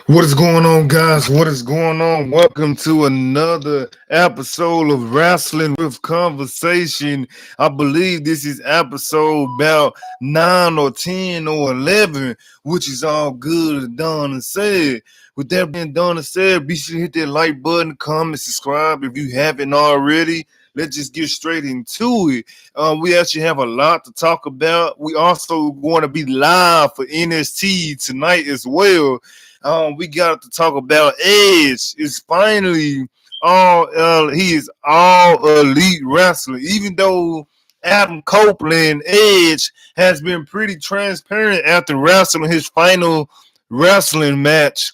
What is going on, guys? What is going on? Welcome to another episode of Wrestling with Conversation. I believe this is episode about 9 or 10 or 11, which is all good and done and said. With that being done and said, be sure to hit that like button, comment, subscribe if you haven't already. Let's just get straight into it. We actually have a lot to talk about. We also going to be live for NST tonight as well. We got to talk about Edge. Is finally he is all elite wrestler. Even though Adam Copeland Edge has been pretty transparent after wrestling his final wrestling match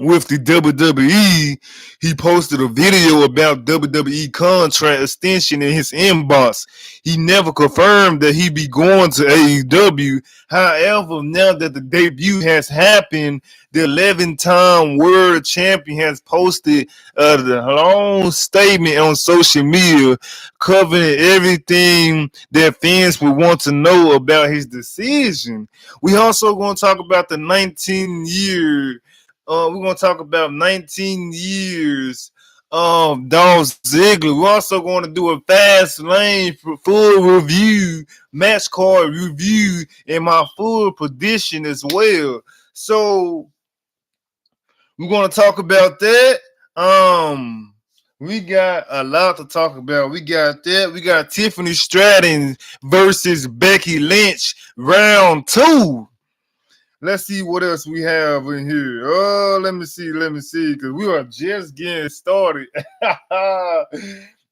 with the WWE, he posted a video about WWE contract extension in his inbox. He never confirmed that he'd be going to AEW. However, now that the debut has happened, the 11-time world champion has posted a long statement on social media covering everything that fans would want to know about his decision. We also going to talk about the 19-year we're going to talk about 19 years of Dolph Ziggler. We're also going to do a Fastlane full review, match card review, and my full prediction as well. So we're going to talk about that. We got a lot to talk about. We got that. We got Tiffany Stratton versus Becky Lynch, round 2. Let's see what else we have in here. Oh, let me see, because we are just getting started. It's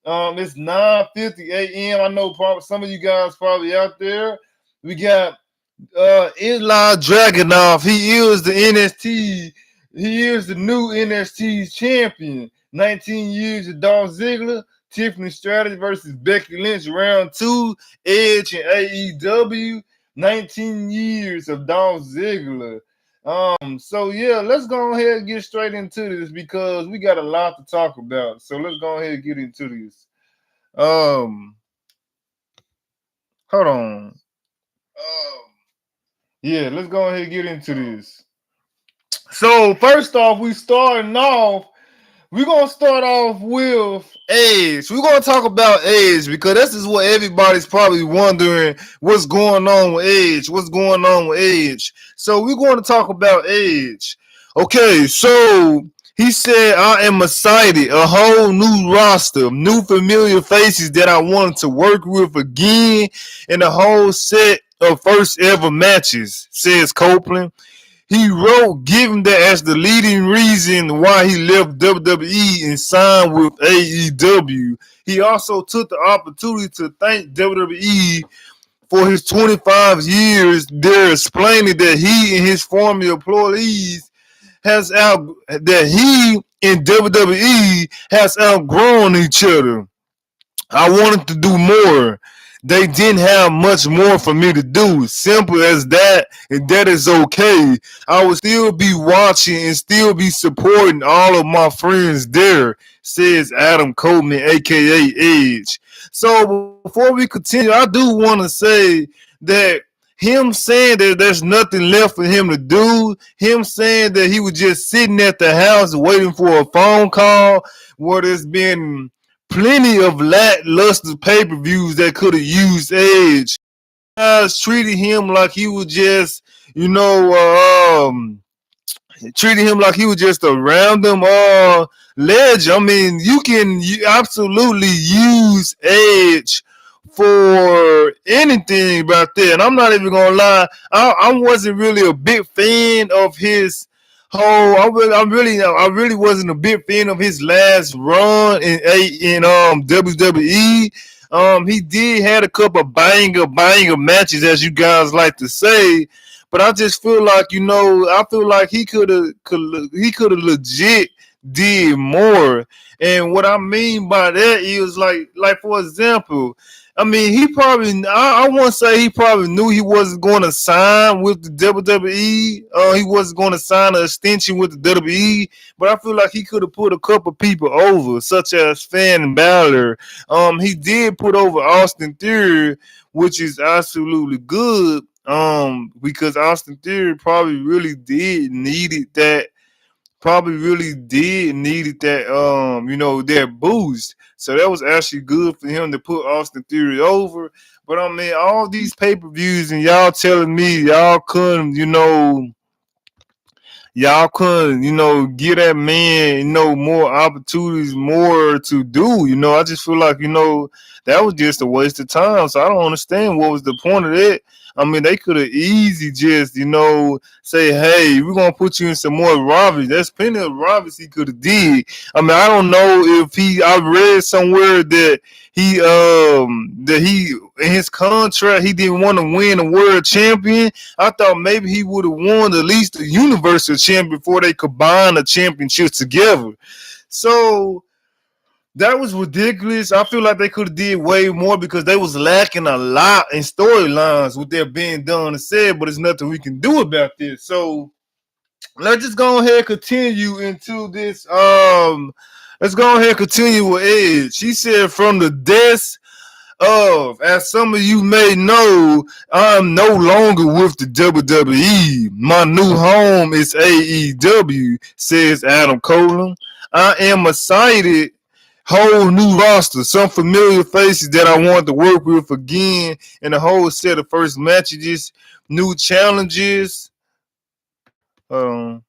9:50 a.m. I know probably some of you guys probably out there. We got Eli Dragunov. He is the NXT. He is the new NXT champion. 19 years of Dolph Ziggler. Tiffany Stratton versus Becky Lynch, round 2. Edge and AEW. 19 years of Dolph Ziggler. So yeah, let's go ahead and get straight into this because we got a lot to talk about. So let's go ahead and get into this. Hold on. Yeah, let's go ahead and get into this. So first off, we're going to start off with Edge. We're going to talk about Edge because this is what everybody's probably wondering what's going on with Edge. What's going on with Edge? So we're going to talk about Edge. Okay, so he said, I am excited. A whole new roster, new familiar faces that I wanted to work with again, and a whole set of first ever matches, says Copeland. He wrote, giving that as the leading reason why he left WWE and signed with AEW. He also took the opportunity to thank WWE for his 25 years there, explaining that he and his former employees that he and WWE has outgrown each other. I wanted to do more. They didn't have much more for me to do. Simple as that, and that is okay. I will still be watching and still be supporting all of my friends there, says Adam Coleman, aka Edge. So before we continue, I do want to say that him saying that there's nothing left for him to do, him saying that he was just sitting at the house waiting for a phone call, where there's been plenty of lackluster pay-per-views that could have used Edge. Guys treated him like he was just, treating him like he was just a random legend. I mean, you absolutely use Edge for anything about that. And I'm not even gonna lie, I wasn't really a big fan of his I really wasn't a big fan of his last run in WWE. He did had a couple of banger matches, as you guys like to say, but I just feel like I feel like he could have legit did more. And what I mean by that is like for example, I mean, I won't say he probably knew he wasn't going to sign with the WWE. He wasn't going to sign an extension with the WWE, but I feel like he could have put a couple people over, such as Finn Balor. He did put over Austin Theory, which is absolutely good. Because Austin Theory probably really did needed that probably really did needed that that boost. So that was actually good for him to put Austin Theory over. But I mean, all these pay-per-views and y'all telling me y'all couldn't, give that man, more opportunities, more to do. I just feel like, that was just a waste of time. So I don't understand what was the point of that. I mean, they could have easy just, say, hey, we're gonna put you in some more robberies. There's plenty of robberies he could have did. I mean, I don't know if I read somewhere that he in his contract he didn't want to win a world champion. I thought maybe he would have won at least the Universal Champion before they combined the championships together. So that was ridiculous. I feel like they could have did way more because they was lacking a lot in storylines with their being done and said, but there's nothing we can do about this. So let's just go ahead and continue into this. Let's go ahead and continue with Edge. She said from the desk of, as some of you may know, I'm no longer with the WWE. My new home is AEW, says Adam Cole. I am excited. Whole new roster, some familiar faces that I want to work with again, and a whole set of first matches, new challenges, um,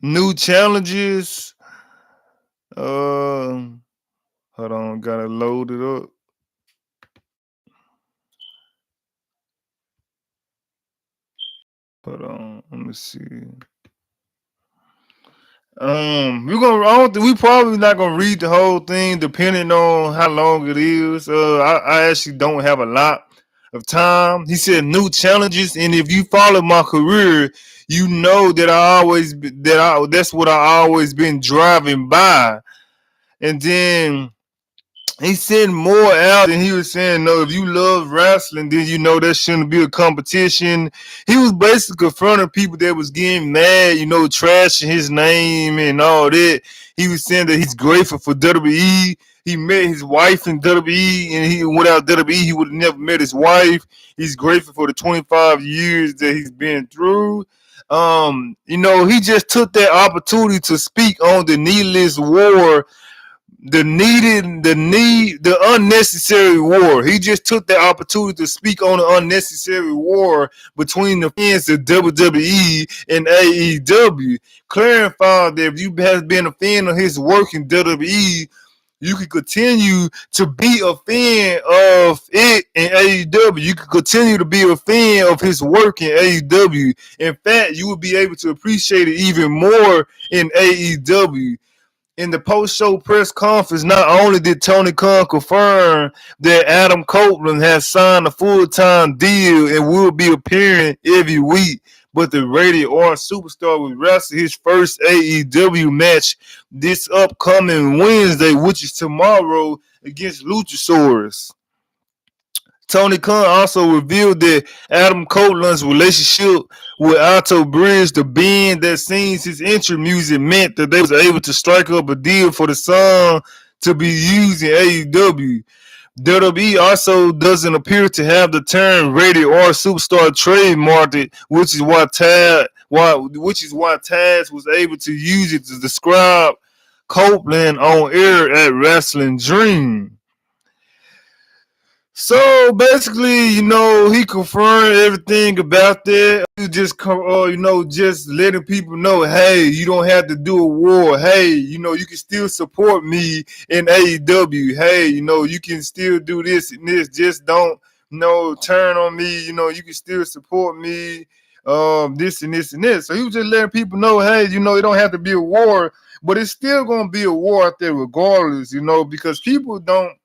new challenges. Hold on, gotta load it up. Hold on, let me see. We probably not gonna read the whole thing, depending on how long it is. I actually don't have a lot of time. He said new challenges, and if you follow my career, you know that that's what I always been driving by. And then he said more out and he was saying, no, if you love wrestling, then you know there shouldn't be a competition. He was basically confronting people that was getting mad, trashing his name and all that. He was saying that he's grateful for WWE. He met his wife in WWE, and without WWE, he would have never met his wife. He's grateful for the 25 years that he's been through. He just took that opportunity to speak on the needless war, the unnecessary war. He just took the opportunity to speak on the unnecessary war between the fans of WWE and AEW. Clarify that if you have been a fan of his work in WWE, you can continue to be a fan of it in AEW. You can continue to be a fan of his work in AEW. In fact, you will be able to appreciate it even more in AEW. In the post-show press conference, not only did Tony Khan confirm that Adam Copeland has signed a full-time deal and will be appearing every week, but the rated R superstar will wrestle his first AEW match this upcoming Wednesday, which is tomorrow, against Luchasaurus. Tony Khan also revealed that Adam Copeland's relationship with Alto Bridge, the band that sings his intro music, meant that they was able to strike up a deal for the song to be used in AEW. WWE also doesn't appear to have the term rated R superstar trademarked, which is why Taz was able to use it to describe Copeland on air at Wrestling Dream. So basically, he confirmed everything about that. He just, just letting people know, hey, you don't have to do a war. Hey, you can still support me in AEW. Hey, you can still do this and this. Just don't, turn on me. You can still support me. This and this and this. So he was just letting people know, hey, it don't have to be a war, but it's still gonna be a war out there regardless. Because people don't.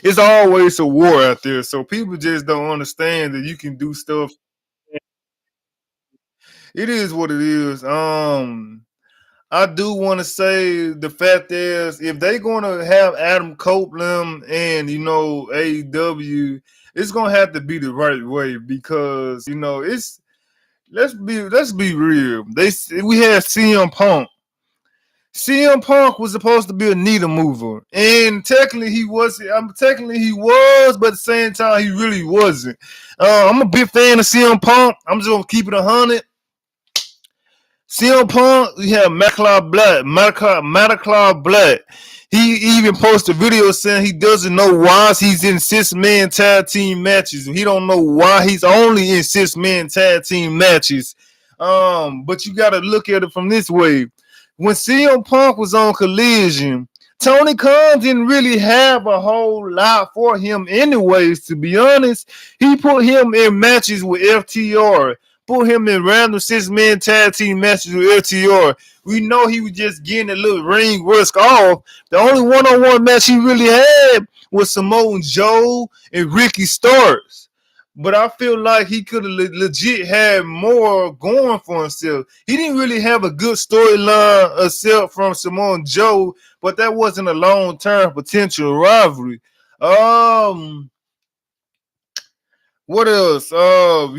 It's always a war out there, so people just don't understand that you can do stuff. It is what it is. I do want to say the fact is, if they're gonna have Adam Copeland and AEW, it's gonna have to be the right way because it's let's be real. We had CM Punk. CM Punk was supposed to be a needle mover, and technically he was. Technically he was, but at the same time he really wasn't. I'm a big fan of CM Punk. I'm just gonna keep it 100. CM Punk, we have Mataclaw Black. He even posted a video saying he doesn't know why he's in 6-man tag team matches. He don't know why he's only in 6-man tag team matches. But you got to look at it from this way. When CM Punk was on Collision, Tony Khan didn't really have a whole lot for him anyways, to be honest. He put him in matches with FTR, put him in random 6-man tag team matches with FTR. We know he was just getting a little ring risk off. The only one-on-one match he really had was Samoa Joe and Ricky Starks. But I feel like he could have legit had more going for himself. He didn't really have a good storyline except from Samoa Joe, but that wasn't a long-term potential rivalry. What else? FTR.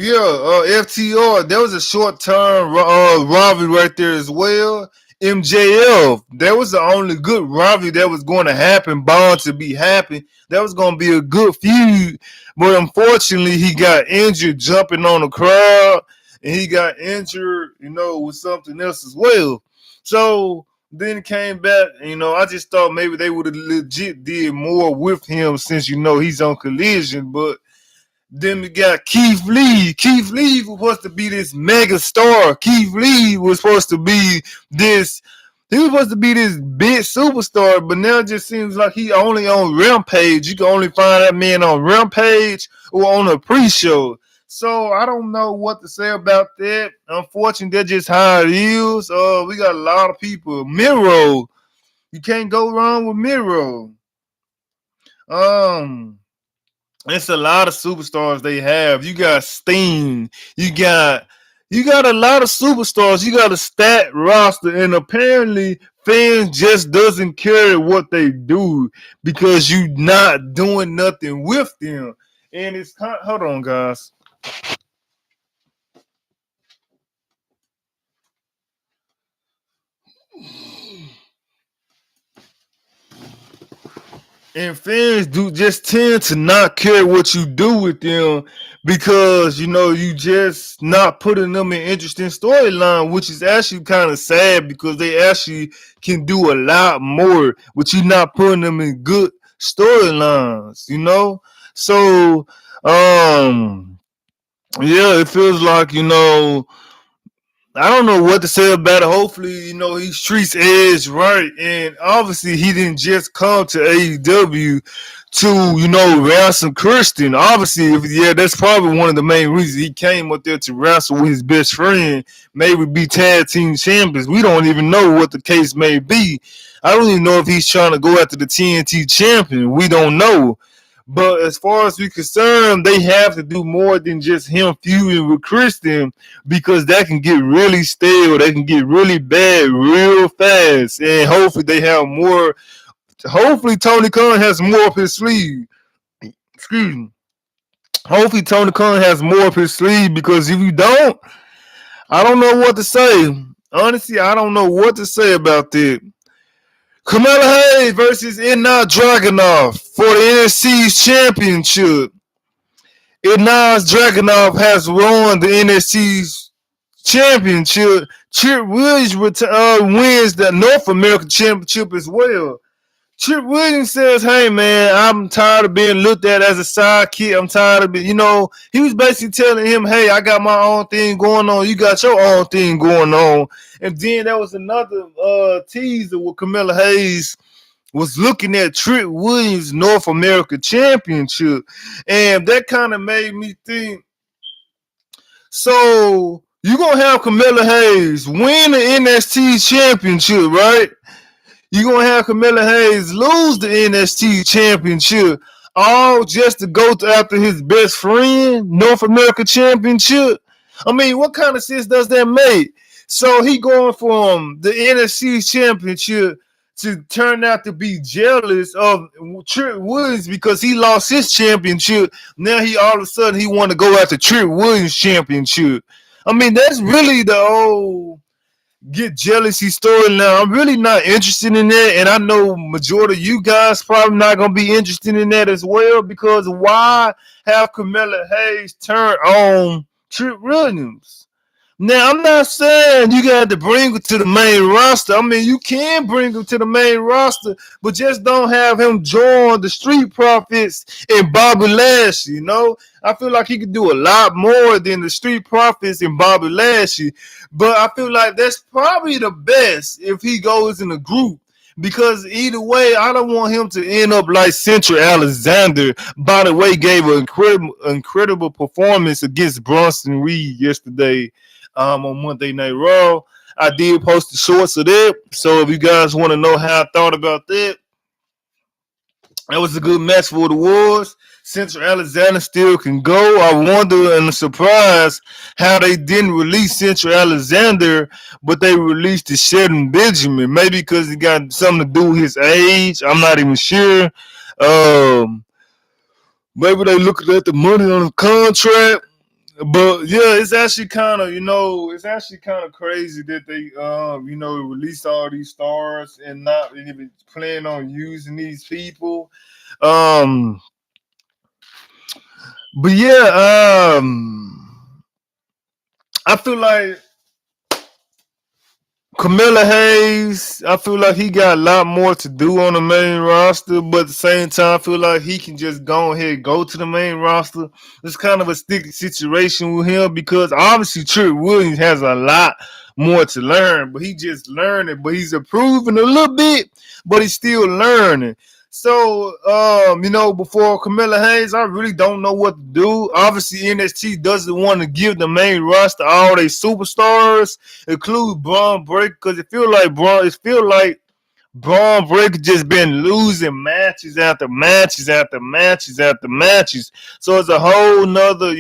There was a short-term rivalry right there as well. MJF. That was the only good rivalry that was going to happen, bound to be happen. That was going to be a good feud. But unfortunately, he got injured jumping on the crowd, and he got injured, with something else as well. So then came back, I just thought maybe they would have legit did more with him since, he's on Collision, but then we got Keith Lee. Keith Lee was supposed to be this mega star. Keith Lee was supposed to be this. He was supposed to be this big superstar, but now it just seems like he only on Rampage. You can only find that man on Rampage or on a pre-show. So I don't know what to say about that. Unfortunately, that's just how it is. We got a lot of people. Miro. You can't go wrong with Miro. It's a lot of superstars they have. You got Sting. You got a lot of superstars. You got a stacked roster, and apparently fans just doesn't care what they do because you not doing nothing with them. And it's hold on, guys. And fans do just tend to not care what you do with them because you just not putting them in interesting storyline, which is actually kind of sad because they actually can do a lot more, but you're not putting them in good storylines. So yeah, it feels like I don't know what to say about it. Hopefully, he treats Edge right. And obviously, he didn't just come to AEW to, wrestle Christian. Obviously, that's probably one of the main reasons he came up there to wrestle with his best friend, maybe be tag team champions. We don't even know what the case may be. I don't even know if he's trying to go after the TNT champion. We don't know. But as far as we're concerned, they have to do more than just him feuding with Christian because that can get really stale. They can get really bad real fast. And hopefully they have more. Hopefully Tony Khan has more up his sleeve. Excuse me. Hopefully Tony Khan has more up his sleeve because if you don't, I don't know what to say. Honestly, I don't know what to say about that. Kamala Hayes versus Ilya Dragunov for the NXT's championship. Ilya Dragunov has won the NXT's championship. Trick Williams wins the North American championship as well. Trick Williams says, hey man, I'm tired of being looked at as a sidekick. I'm tired of being, he was basically telling him, hey, I got my own thing going on. You got your own thing going on. And then there was another teaser where Camilla Hayes was looking at Trick Williams' North America Championship. And that kind of made me think, so you're going to have Camilla Hayes win the NXT Championship, right? You're going to have Camilla Hayes lose the NXT Championship all just to go after his best friend, North America Championship? I mean, what kind of sense does that make? So he going from the NXT Championship to turn out to be jealous of Trick Williams because he lost his championship. Now he all of a sudden he want to go after Trick Williams' championship. I mean, that's really the old get jealousy story. Now I'm really not interested in that, and I know majority of you guys probably not gonna be interested in that as well because why have Camilla Hayes turn on Trick Williams? Now, I'm not saying you got to bring him to the main roster. I mean, you can bring him to the main roster, but just don't have him join the Street Profits and Bobby Lashley. I feel like he could do a lot more than the Street Profits and Bobby Lashley. But I feel like that's probably the best if he goes in a group. Because either way, I don't want him to end up like Central Alexander. By the way, gave an incredible performance against Bronson Reed yesterday on Monday Night Raw. I did post the shorts of that. So if you guys want to know how I thought about that, that was a good match for the Wars. Central Alexander still can go. I wonder and I'm surprised how they didn't release Central Alexander, but they released the Shelton Benjamin. Maybe because it got something to do with his age. I'm not even sure. Um, Maybe they looked at the money on the contract. But yeah, it's actually kind of it's actually kind of crazy that they released all these stars and not even plan on using these people. Um, but yeah, I feel like Camilla Hayes, I feel like he got a lot more to do on the main roster, but at the same time, I feel like he can just go ahead and go to the main roster. It's kind of a sticky situation with him because obviously Trick Williams has a lot more to learn, but he just learning, but he's improving a little bit, but he's still learning. So, before Camilla Hayes, I really don't know what to do. Obviously, NXT doesn't want to give the main roster all their superstars, include Braun Breaker, because it feel like Braun Breaker just been losing matches after matches after matches after matches. So it's a whole nother,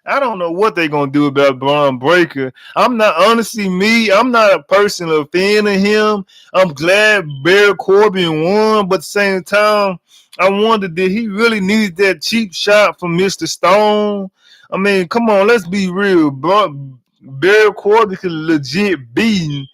I don't know what they're gonna do about Braun Breaker. I'm not honestly me. I'm not a personal fan of him. I'm glad Baron Corbin won, but at the same time, I wonder did he really need that cheap shot from Mr. Stone? I mean, come on, let's be real. Baron Corbin could legit beat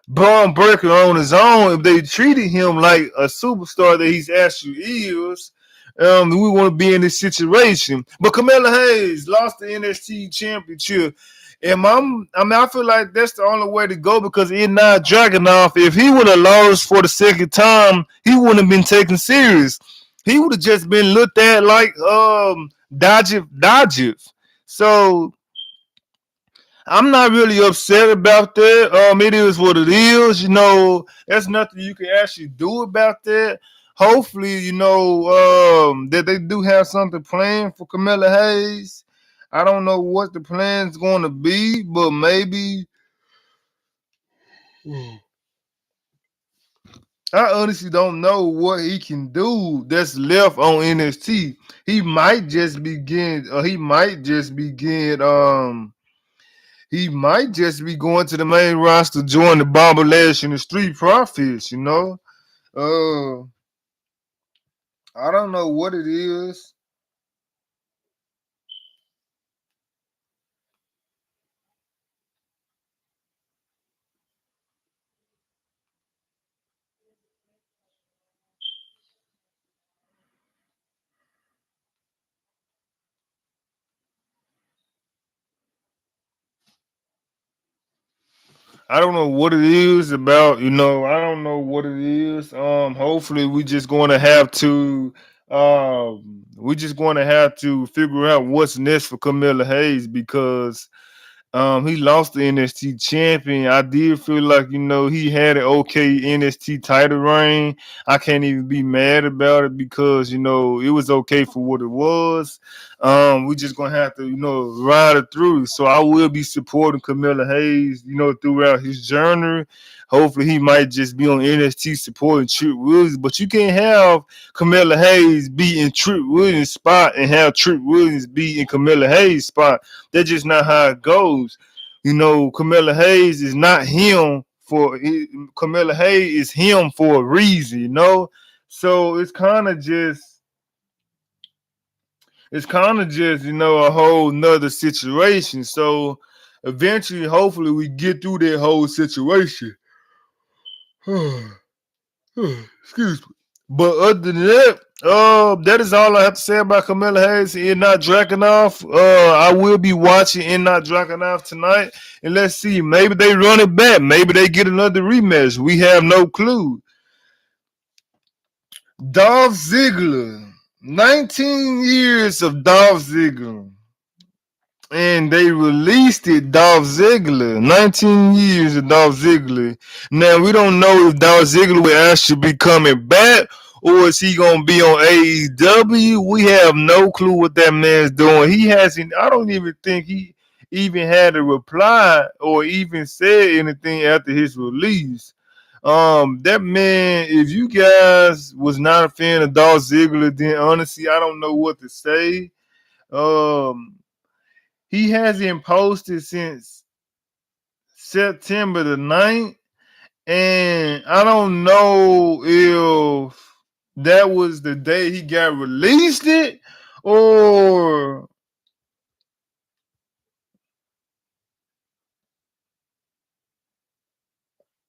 Braun Breaker on his own if they treated him like a superstar that he's actually is. We want to be in this situation. But Camilla Hayes lost the NXT championship. I feel like that's the only way to go because Ilya Dragunov, if he would have lost for the second time, he wouldn't have been taken serious. He would have just been looked at like Dodgers. So I'm not really upset about that. It is what it is. There's nothing you can actually do about that. Hopefully, that they do have something planned for Camilla Hayes. I don't know what the plan's going to be, but maybe I honestly don't know what he can do that's left on NXT. He might just begin. He might just be going to the main roster, join the Bomber Lash and the Street Profits. Uh, I don't know what it is. I don't know what it is about, I don't know what it is. Hopefully we're just going to have to figure out what's next for Camilla Hayes because he lost the NXT champion. I did feel like, he had an okay NXT title reign. I can't even be mad about it because, it was okay for what it was. We just gonna have to, ride it through. So I will be supporting Camilla Hayes, throughout his journey. Hopefully he might just be on NXT supporting Trick Williams, but you can't have Camilla Hayes be in Trick Williams' spot and have Trick Williams be in Camilla Hayes' spot. That's just not how it goes. Camilla Hayes is not him for Camilla Hayes is him for a reason. So it's kind of just a whole nother situation. So eventually, hopefully, we get through that whole situation. Excuse me. But other than that, that is all I have to say about Camilla Hayes and not Dragunov. I will be watching and not Dragunov tonight, and let's see. Maybe they run it back. Maybe they get another rematch. We have no clue. Dolph Ziggler, 19 years of Dolph Ziggler. And they released it, Dolph Ziggler. 19 years of Dolph Ziggler. Now, we don't know if Dolph Ziggler will actually be coming back or is he going to be on AEW. We have no clue what that man's doing. He hasn't, I don't even think he even had a reply or even said anything after his release. That man, if you guys was not a fan of Dolph Ziggler, then honestly, I don't know what to say. Um, he hasn't posted since September the 9th, and I don't know if that was the day he got released it or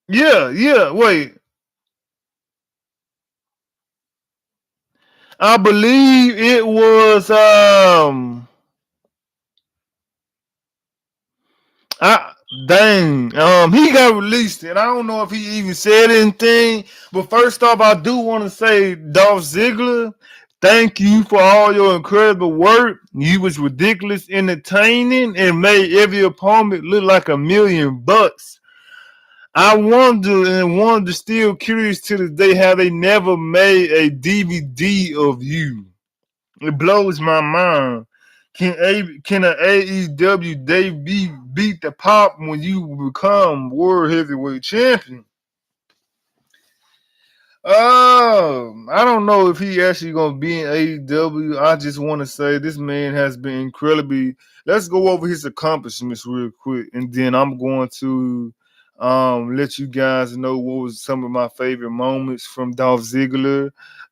yeah, wait. I believe it was I dang. He got released, and I don't know if he even said anything. But first off, I do want to say, Dolph Ziggler, thank you for all your incredible work. You was ridiculous, entertaining, and made every opponent look like $1,000,000. I wonder and wonder, still curious to this day, how they never made a DVD of you. It blows my mind. Can an AEW debut beat the pop when you become world heavyweight champion? I don't know if he actually gonna be in AEW. I just want to say this man has been incredibly. Let's go over his accomplishments real quick, and then I'm going to let you guys know what was some of my favorite moments from Dolph Ziggler.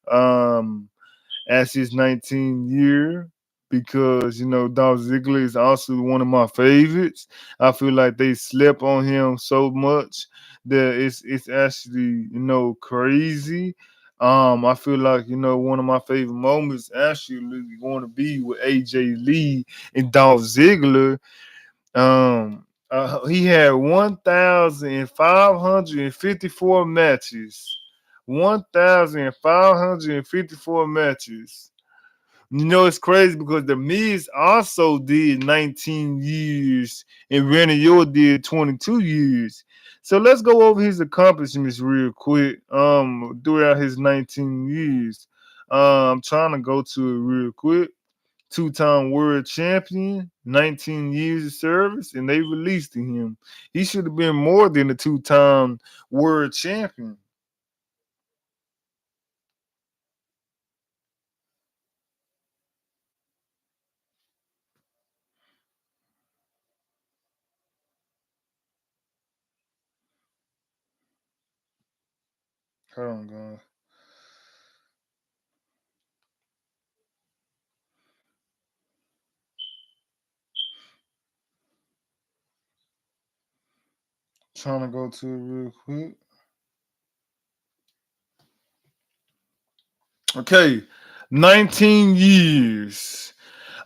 Um, as his 19th year because Dolph Ziggler is also one of my favorites. I feel like they slept on him so much that it's actually crazy. I feel like one of my favorite moments actually going to be with AJ Lee and Dolph Ziggler. He had 1,554 matches. 1,554 matches. It's crazy because the Miz also did 19 years and Randy Orton did 22 years. So let's go over his accomplishments real quick. Throughout his 19 years. I'm trying to go to it real quick. Two-time world champion, 19 years of service, and they released him. He should have been more than a two-time world champion. Hold on, guys. Trying to go to it real quick. Okay, 19 years.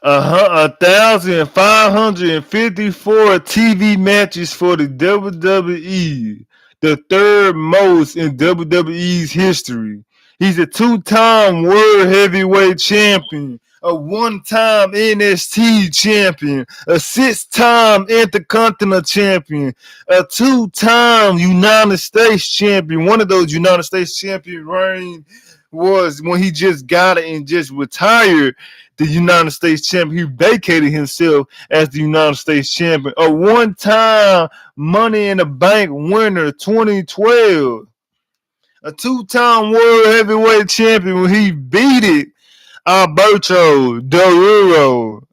1,554 TV matches for the WWE, the third most in WWE's history. He's a two-time world heavyweight champion, a one-time NXT champion, a six-time Intercontinental champion, a two-time United States champion. One of those United States champion reigns was when he just got it and just retired the United States champion. He vacated himself as the United States champion. A one-time Money in the Bank winner, 2012. A two-time world heavyweight champion when he beat it Alberto Del Rio,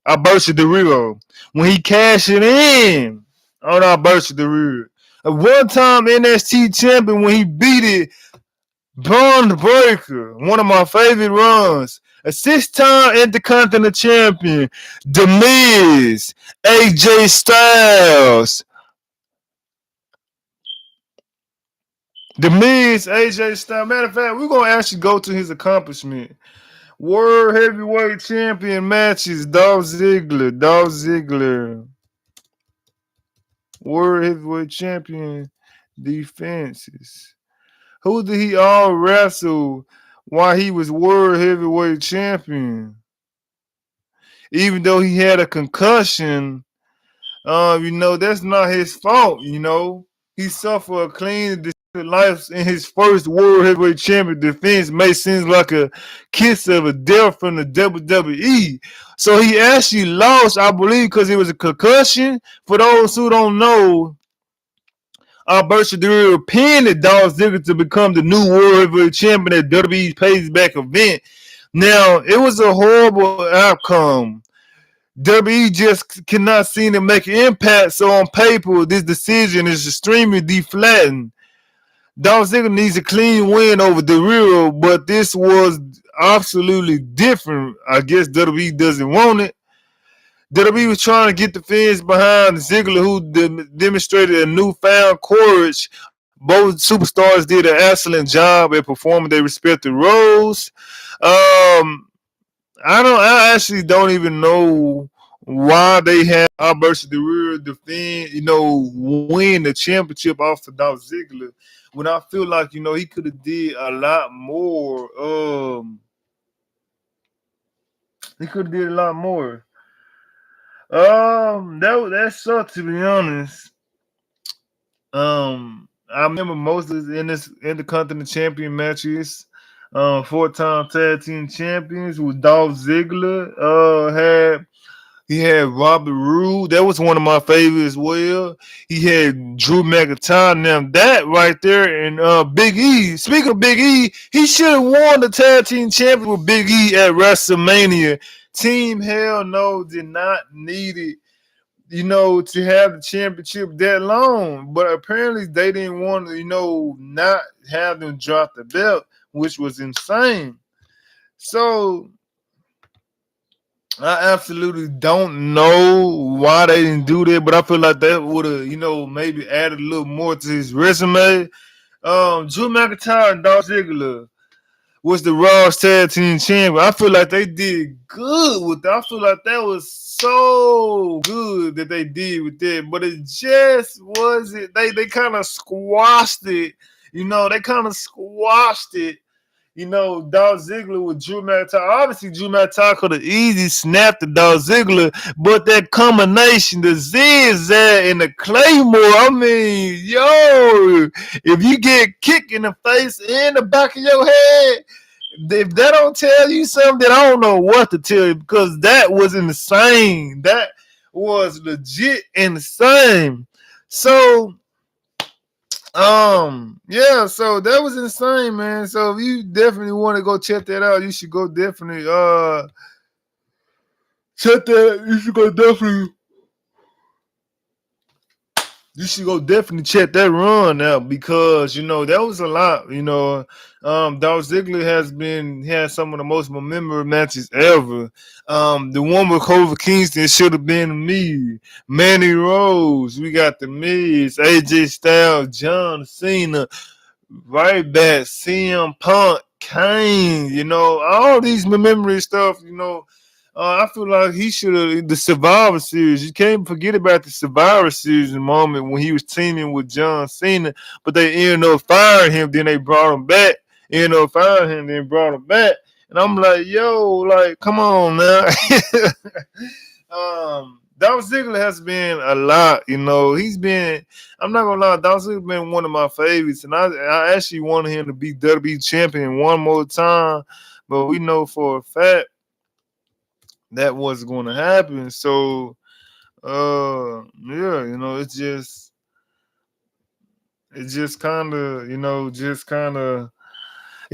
when he cashed it in on Alberto Del Rio. A one-time NXT champion when he beat it Bond Breaker, one of my favorite runs. A six-time Intercontinental Champion, The Miz, AJ Styles, The Miz, AJ Styles. Matter of fact, we're gonna actually go to his accomplishment. World Heavyweight Champion matches. Dolph Ziggler. Dolph Ziggler. World Heavyweight Champion defenses. Who did he all wrestle while he was World Heavyweight Champion? Even though he had a concussion, that's not his fault, He suffered a clean life in his first World Heavyweight Champion defense. May seem like a kiss of a death from the WWE. So he actually lost, I believe, because it was a concussion. For those who don't know, Alberto Del Rio pinned Dolph Ziggler to become the new World Heavyweight Champion at WWE's Payback event. Now, it was a horrible outcome. WWE just cannot seem to make an impact, so on paper, this decision is extremely deflating. Dolph Ziggler needs a clean win over Del Rio, but this was absolutely different. I guess WWE doesn't want it. WWE was trying to get the fans behind Ziggler, who demonstrated a newfound courage. Both superstars did an excellent job at performing their respective roles. I actually don't even know why they had Alberto Del Rio defend, win the championship off of Dolph Ziggler, when I feel like, he could have did a lot more. He could have did a lot more. That sucked, to be honest. I remember most of in this Intercontinental Champion matches. 4-time tag team champions with Dolph Ziggler. He had Robert Roode. That was one of my favorites as well. He had Drew McIntyre. Now that right there, and Big E. Speaking of Big E, he should have won the tag team champion with Big E at WrestleMania. Team Hell No did not need it, to have the championship that long. But apparently they didn't want to, not have them drop the belt, which was insane. So I absolutely don't know why they didn't do that, but I feel like that would have, maybe added a little more to his resume. Drew McIntyre and Dolph Ziggler was the Raw Tag Team Champion. I feel like they did good with that. I feel like that was so good that they did with that, but it just wasn't. They kind of squashed it. They kind of squashed it. Dolph Ziggler with Drew McIntyre. Obviously, Drew McIntyre could have easily snapped the Dolph Ziggler, but that combination, the zigzag and the Claymore, I mean, if you get kicked in the face and the back of your head, if that don't tell you something, then I don't know what to tell you, because that was insane. That was legit insane. So, so that was insane, man. So if you definitely want to go check that out, you should go definitely check that. You should go definitely check that run out, because that was a lot. Dolph Ziggler had some of the most memorable matches ever. The one with Kofi Kingston should have been me. Manny Rose. We got the Miz, AJ Styles, John Cena, right back, CM Punk, Kane. All these memory stuff. I feel like he should have, the Survivor Series. You can't forget about the Survivor Series moment when he was teaming with John Cena, but they ended up firing him. Then they brought him back. Then brought him back. And I'm like, come on now. Dolph Ziggler has been a lot. He's been. I'm not gonna lie, Dolph Ziggler been one of my favorites, and I actually wanted him to be WWE champion one more time, but we know for a fact that was going to happen. So, it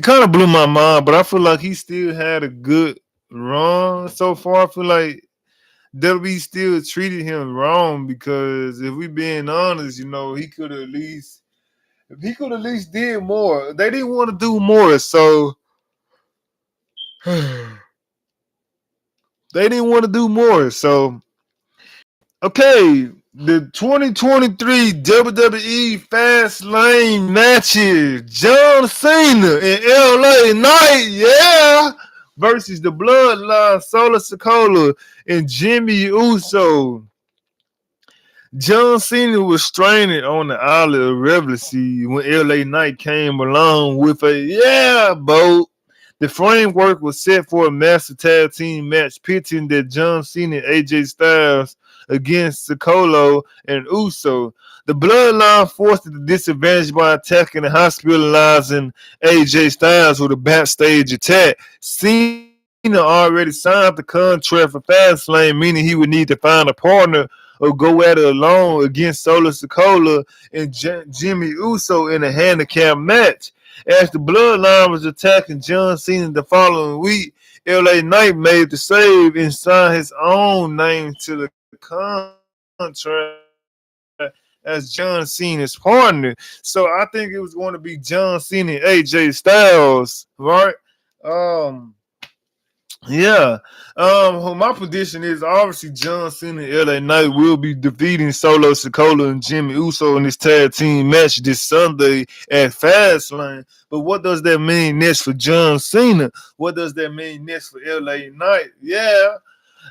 kind of blew my mind. But I feel like he still had a good run so far. I feel like WWE still treated him wrong, because if we being honest, he could at least did more. They didn't want to do more, so they didn't want to do more. So, okay, The 2023 WWE Fastlane matches. John Cena and LA Knight, yeah, versus the Bloodline, Solo Sikoa and Jimmy Uso. John Cena was straining on the island of Revelcy when LA Knight came along with a boat. The framework was set for a master tag team match pitting that John Cena and AJ Styles against Sikoa and Uso. The Bloodline forced the disadvantage by attacking and hospitalizing AJ Styles with a backstage attack. Cena already signed the contract for Fastlane, meaning he would need to find a partner or go at it alone against Solo Sikoa and Jimmy Uso in a handicap match. As the Bloodline was attacking John Cena the following week, LA Knight made the save and signed his own name to the contract as John Cena's partner. So I think it was going to be John Cena and AJ Styles, right? Um, yeah. My prediction is obviously John Cena and LA Knight will be defeating Solo Sikoa and Jimmy Uso in this tag team match this Sunday at Fastlane. But what does that mean next for John Cena? What does that mean next for LA Knight? Yeah.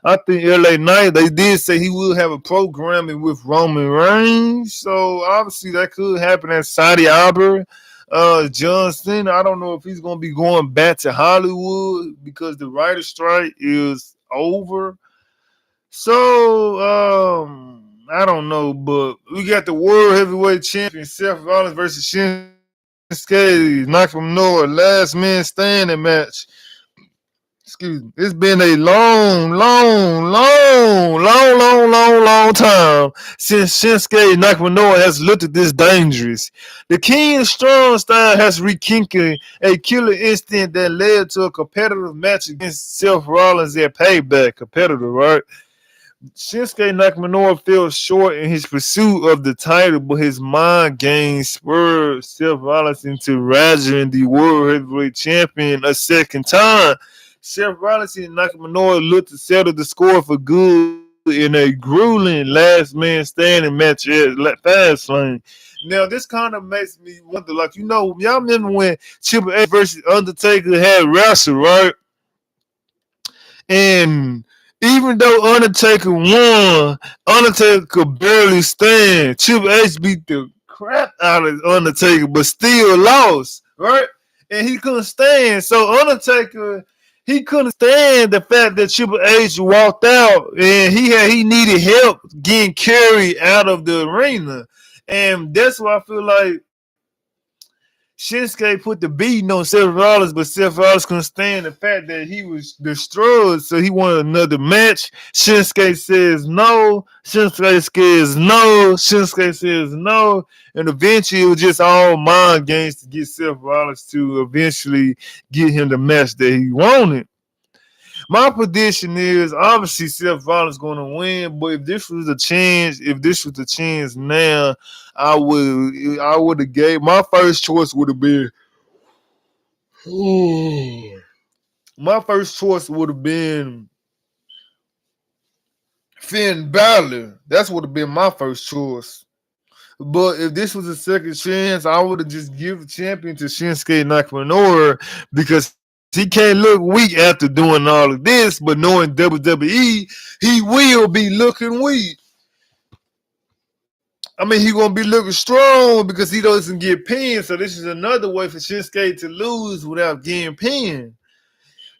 I think LA Knight, they did say he will have a programming with Roman Reigns. So obviously that could happen at Saudi Arabia. John Cena, I don't know if he's going to be going back to Hollywood because the writer's strike is over. So, I don't know, but we got the World Heavyweight Champion Seth Rollins versus Shinsuke Nakamura, last man standing match. Excuse me. It's been a long time since Shinsuke Nakamura has looked at this dangerous. The King Strong style has rekindled a killer instinct that led to a competitive match against Seth Rollins at Payback. Competitive, right? Shinsuke Nakamura fell short in his pursuit of the title, but his mind games spurred Seth Rollins into rising the World Heavyweight Champion a second time. Seth Rollins and Nakamura looked to settle the score for good in a grueling last man standing match at Fastlane. Now, this kind of makes me wonder, like, y'all remember when Triple H versus Undertaker had wrestled, right? And even though Undertaker won, Undertaker could barely stand. Triple H beat the crap out of Undertaker, but still lost, right? And he couldn't stand. So Undertaker, he couldn't stand the fact that Triple H walked out and he needed help getting carried out of the arena. And that's why I feel like Shinsuke put the beating on Seth Rollins, but Seth Rollins couldn't stand the fact that he was destroyed, so he wanted another match. Shinsuke says no. Shinsuke says no. And eventually it was just all mind games to get Seth Rollins to eventually get him the match that he wanted. My prediction is obviously Seth Rollins going to win, but if this was a chance now, I would have gave my first choice would have been my first choice would have been Finn Balor. That's would have been my first choice. But if this was a second chance, I would have just given the champion to Shinsuke Nakamura because he can't look weak after doing all of this. But knowing WWE, he will be looking weak. I mean, he's going to be looking strong because he doesn't get pinned. So this is another way for Shinsuke to lose without getting pinned.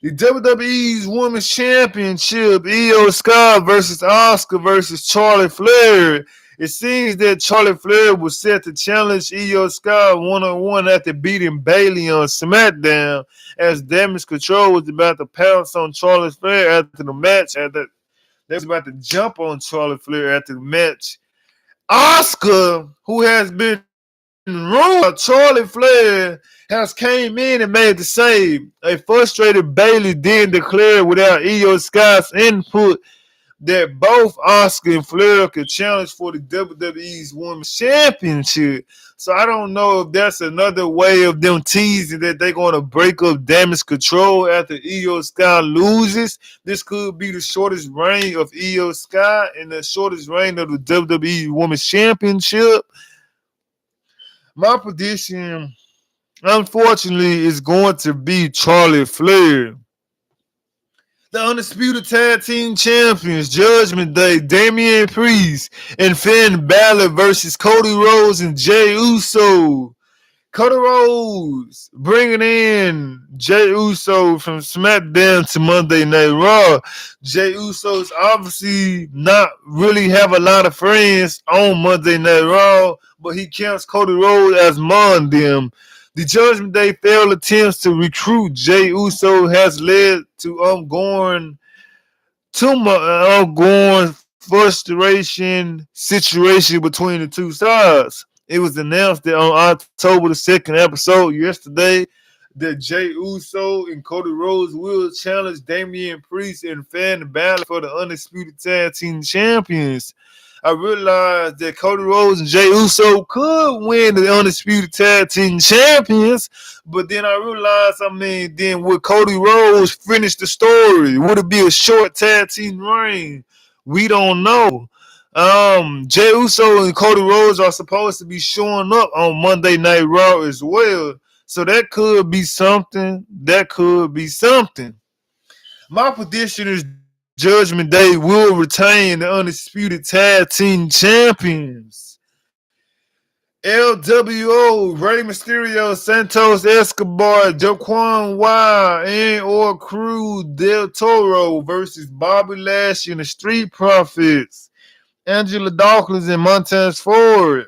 The WWE's Women's Championship, Io Sky versus Asuka versus Charlotte Flair. It seems that Charlotte Flair was set to challenge Io Sky one-on-one after beating Bayley on SmackDown, as Damage Control was about to pounce on Charlotte Flair after the match. They was about to jump on Charlotte Flair after the match. Asuka, who has been ruined, Charlotte Flair has came in and made the save. A frustrated Bayley then declared without Io Sky's input that both Oscar and Flair could challenge for the WWE's Women's Championship. So I don't know if that's another way of them teasing that they're going to break up Damage Control after Io Sky loses. This could be the shortest reign of Io Sky and the shortest reign of the WWE Women's Championship. My prediction, unfortunately, is going to be Charlotte Flair. The Undisputed Tag Team Champions, Judgment Day, Damian Priest, and Finn Balor versus Cody Rhodes and Jey Uso. Cody Rhodes bringing in Jey Uso from SmackDown to Monday Night Raw. Jey Uso's obviously not really have a lot of friends on Monday Night Raw, but he counts Cody Rhodes as among them. The Judgment Day failed attempts to recruit Jey Uso has led to ongoing frustration situation between the two sides. It was announced that on October the 2nd episode yesterday that Jey Uso and Cody Rhodes will challenge Damian Priest and Finn Balor for the Undisputed Tag Team Champions. I realized that Cody Rhodes and Jey Uso could win the Undisputed Tag Team Champions, but then I realized, then would Cody Rhodes finish the story? Would it be a short tag team reign? We don't know. Jey Uso and Cody Rhodes are supposed to be showing up on Monday Night Raw as well. So that could be something. That could be something. My prediction is Judgment Day will retain the Undisputed Tag Team Champions. LWO, Rey Mysterio, Santos Escobar, Jaquan Wild, and or Cruz Del Toro versus Bobby Lashley and the Street Profits. Angela Dawkins and Montez Ford.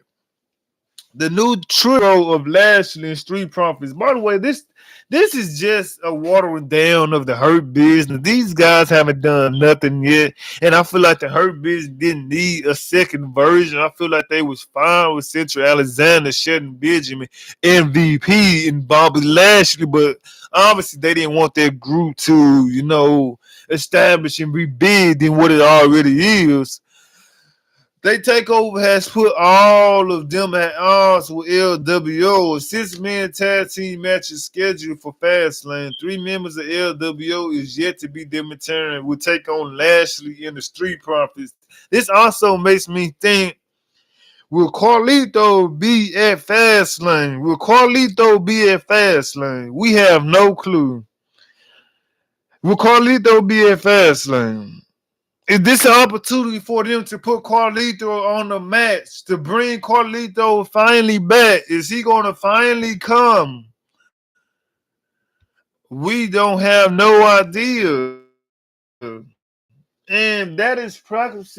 The new trio of Lashley and Street Profits. By the way, this is just a watering down of the Hurt Business. These guys haven't done nothing yet, and I feel like the Hurt Business didn't need a second version. I feel like they was fine with Central Alexander, Shelton Benjamin, MVP, and Bobby Lashley, but obviously they didn't want that group to, establish and be big than what it already is. They Takeover has put all of them at odds with LWO. A 6-man tag team match is scheduled for Fastlane. 3 members of LWO is yet to be determined. Will take on Lashley and the Street Profits. This also makes me think, will Carlito be at Fastlane? Will Carlito be at Fastlane? We have no clue. Will Carlito be at Fastlane? Is this an opportunity for them to put Carlito on the match, to bring Carlito finally back? Is he going to finally come? We don't have no idea. And that is probably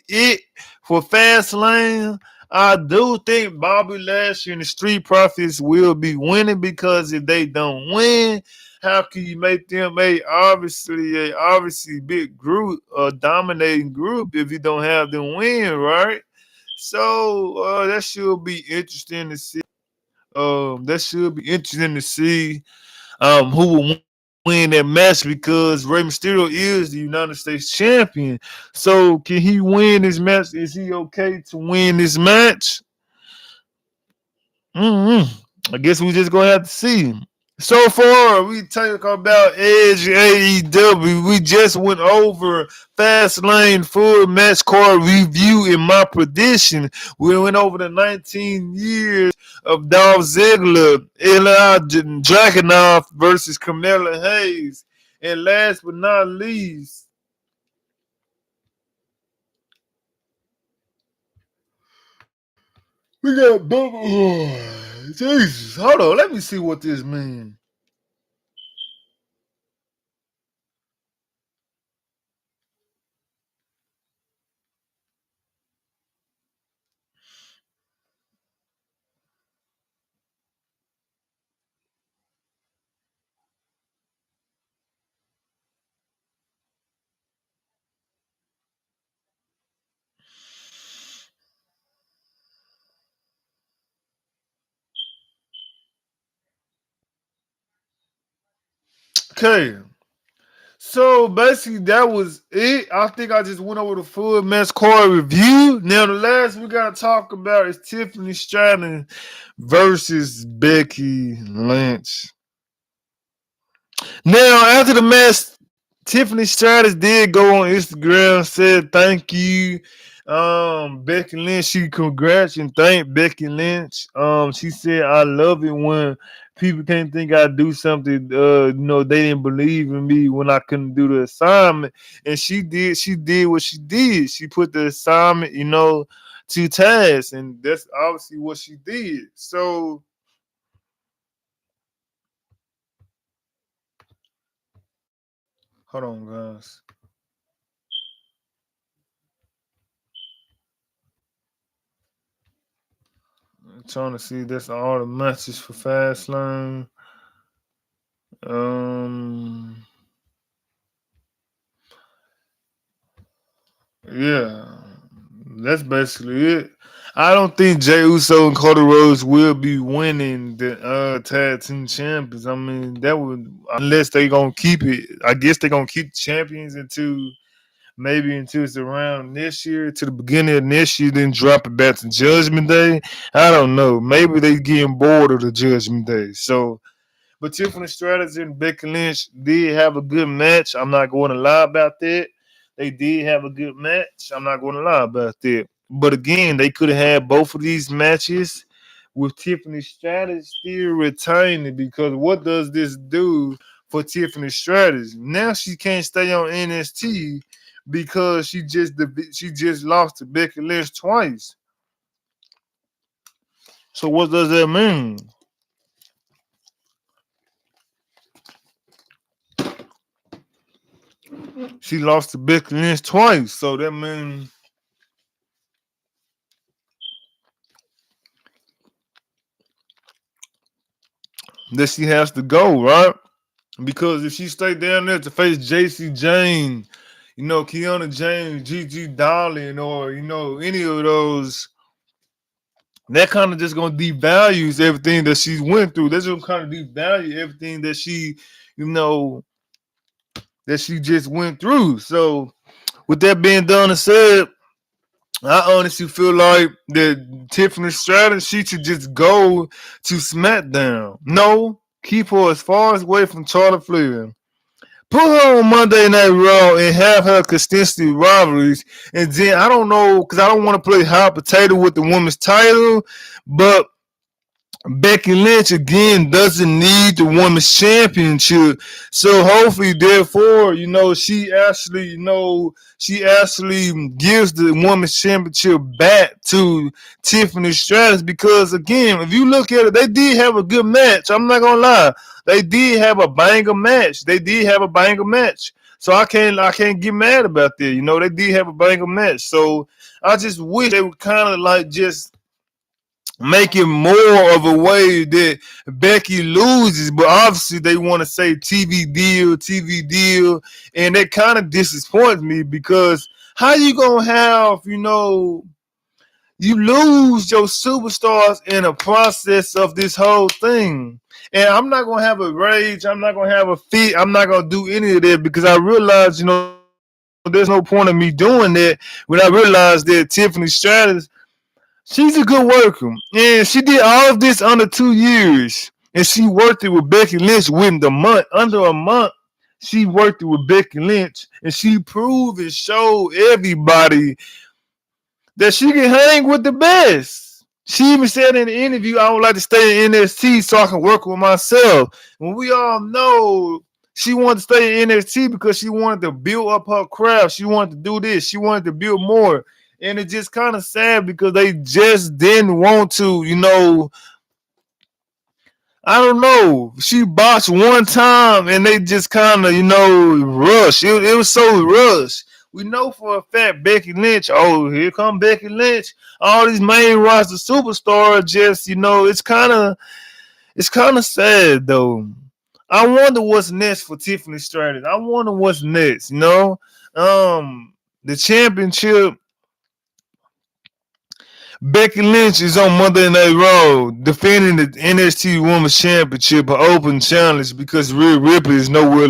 it for Fastlane. I do think Bobby Lashley and the Street Profits will be winning, because if they don't win, how can you make them a obviously big group, a dominating group, if you don't have them win, right? So that should be interesting to see. Who will win that match, because Rey Mysterio is the United States champion. So can he win this match? Is he okay to win this match? I guess we just gonna have to see. So far, we talk about Edge AEW. We just went over Fastlane full match card review in my prediction. We went over the 19 years of Dolph Ziggler, Ilya Dragunov versus Carmella Hayes. And last but not least, we got Bubba. Jesus, hold on. Let me see what this means. Okay. So basically, that was it. I think I just went over the full match card review. Now, the last we gotta talk about is Tiffany Stratton versus Becky Lynch. Now, after the match, Tiffany Stratton did go on Instagram, said thank you. Becky Lynch, she congrats and thanked Becky Lynch. She said, I love it when people can't think I do something, they didn't believe in me when I couldn't do the assignment. And she did what she did. She put the assignment, to task, and that's obviously what she did. So hold on, guys. I'm trying to see that's all the matches for Fastlane. Um, yeah, that's basically it. I don't think Jey Uso and Cody Rhodes will be winning the tag team champions. I mean, that would unless they gonna keep it. I guess they gonna keep champions until maybe until it's around this year to the beginning of next year, then drop it back to Judgment Day. I don't know. Maybe they getting bored of the Judgment Day. So but Tiffany Stratton and Becky Lynch did have a good match. I'm not going to lie about that. They did have a good match. I'm not going to lie about that. But again, they could have had both of these matches with Tiffany Stratton still retaining because what does this do for Tiffany Stratton? Now she can't stay on NXT because she just lost to Becky Lynch twice. So what does that mean? She lost to Becky Lynch twice. So that means that she has to go, right? Because if she stayed down there to face JC Jane, Kiana James, Gigi Darling, or any of those, that kind of just gonna devalues everything that she went through. That's gonna kind of devalue everything you know, that she just went through. So with that being done and said, I honestly feel like that Tiffany Stratton, she should just go to SmackDown. No, keep her as far as away from Charlotte Flair. Put her on Monday Night Raw and have her consistent rivalries. And then I don't know, because I don't want to play hot potato with the women's title, but Becky Lynch again doesn't need the women's championship. So hopefully, therefore, she actually gives the women's championship back to Tiffany Stratton because again, if you look at it, they did have a good match. I'm not gonna lie. They did have a banger match. They did have a banger match. So I can't get mad about that. They did have a banger match. So I just wish they would kind of like just make it more of a way that Becky loses, but obviously they want to say TV deal, and that kind of disappoints me because how you gonna have you lose your superstars in the process of this whole thing. And I'm not gonna have a rage. I'm not gonna have a fit. I'm not gonna do any of that because I realize, there's no point of me doing that when I realize that Tiffany Stratton, she's a good worker, and she did all of this under 2 years, and she worked it with Becky Lynch within the month, under a month. She worked it with Becky Lynch, and she proved and showed everybody that she can hang with the best. She even said in the interview, "I would like to stay in NXT so I can work with myself." When we all know she wanted to stay in NXT because she wanted to build up her craft. She wanted to do this. She wanted to build more. And it's just kind of sad because they just didn't want to, I don't know. She botched one time and they just kind of, rushed. It was so rushed. We know for a fact Becky Lynch, oh, here come Becky Lynch. All these main roster superstars just, it's kind of sad though. I wonder what's next for Tiffany Stratton. I wonder what's next. The championship Becky Lynch is on Monday Night Raw defending the NXT Women's Championship, an open challenge because Rhea Ripley is nowhere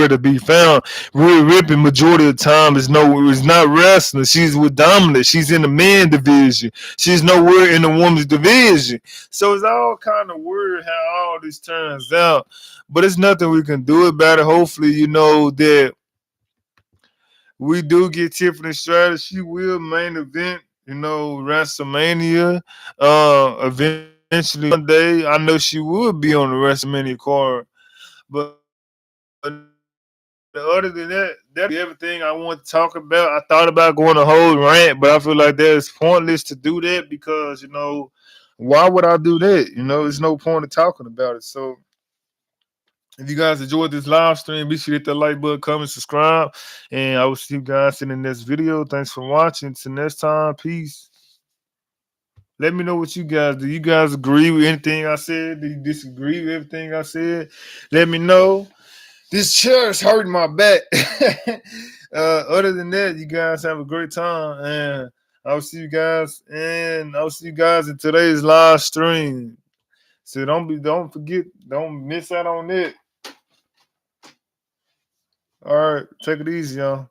to be found. Rhea Ripley majority of the time is not wrestling. She's with Dominant. She's in the men division. She's nowhere in the women's division. So it's all kind of weird how all this turns out. But it's nothing we can do about it. Hopefully, that we do get Tiffany Stratton. She will main event, WrestleMania. Eventually one day, I know she would be on the WrestleMania card. But other than that, that'll be everything I want to talk about. I thought about going a whole rant, but I feel like that is pointless to do that because why would I do that? There's no point in talking about it. So if you guys enjoyed this live stream, be sure to hit that like button, comment, subscribe, and I will see you guys in the next video. Thanks for watching. Till next time, peace. Let me know what you guys do. You guys agree with anything I said? Do you disagree with everything I said? Let me know. This chair is hurting my back. Other than that, you guys have a great time, and I'll see you guys in today's live stream. So don't forget, don't miss out on it. All right, take it easy, y'all.